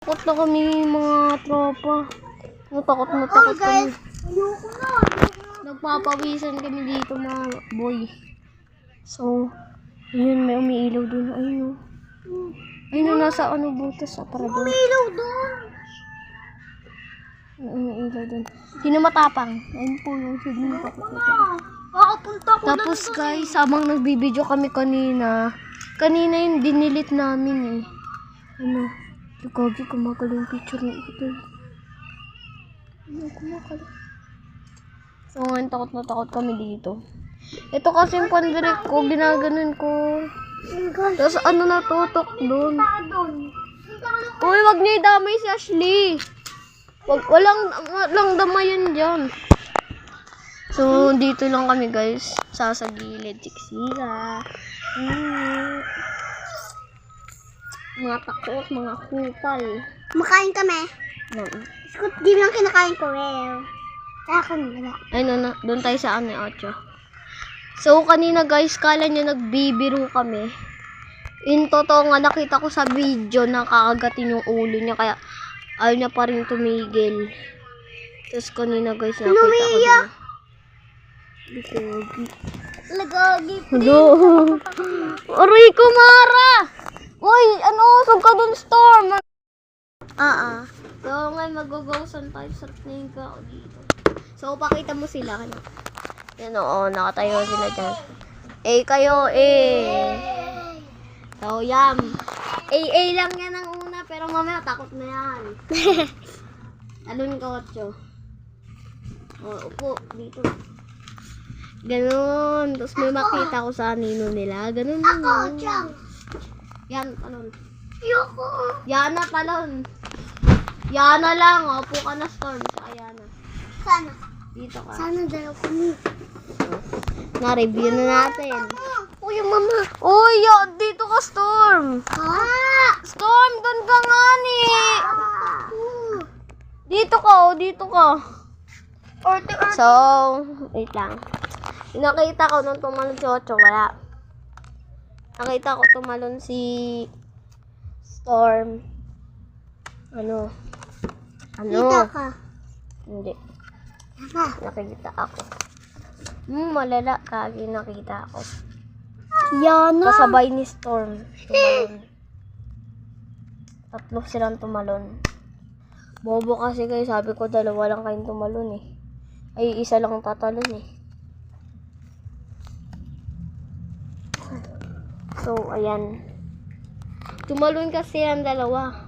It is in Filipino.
Takot na kami mga tropa. Takot na kami. Ayoko na. Nagpapawisan kami dito mga boy. So, ayun, may umiilaw dun. Ayun. Ayun, nasa butas sa parador. Umilaw doon. Umiilaw dun. Sino matapang? Ayun po yung sino takot. Makapunta ko Tapos guys, habang nagbibideo kami kanina yung dinilit namin Gagi, kumakala yung picture na ito. Kumakala. So ngayon, takot na takot kami dito. Ito kasi yung pandirik ko, ginaganon ko. Tapos natutok doon. Uy, wag niyo idamay si Ashley. Walang damayan dyan. So, dito lang kami guys. Sa gilid, siksika. Mga takot, mga kupal. Makain kami. Iskot, di lang kinakain ko Ay, doon tayo sa 8. So, kanina guys, kala nyo nagbibiro kami. In totoo nga, nakita ko sa video na kakagatin yung ulo niya. Kaya, ayaw niya pa rin tumigil. Tapos kanina guys, nakita ko din. Lagagi. Hello. Aray ko, Mara! Uy, usog ka dun, Storm! So, ngayon mag-go-ghosan tayo sa tingin ka ako dito. So, pakita mo sila. Yan nakatayo sila dyan. Kayo, So, yam. Lang yan ang una, pero mamaya takot na yan. Alun ka, 8. Upo, dito. Ganon. Tapos may makita ko sa nino nila. Ganon. Ako, Chang. Yan, talon. Ayoko. Yana, talon. Yana lang. Upo ka na, Storm. Saka Yana. Sana. Dito ka. Sana dalaw kami. Na-review na natin. Uy, mama. Uy, dito ka, Storm. Storm, doon ka nga ni. Dito ka. So, wait lang. Nakita ko nung tumalon si 8, wala. Nakita ko tumalon si Storm. Kita ka. Hindi. Nakita ako. Malala. Kagi nakita ako. Yana. Kasabay ni Storm. Tumalon. 3 silang tumalon. Bobo kasi kayo. Sabi ko 2 lang kayong tumalon Ay, 1 lang tatalon So, ayan. Tumalon kasi ang 2.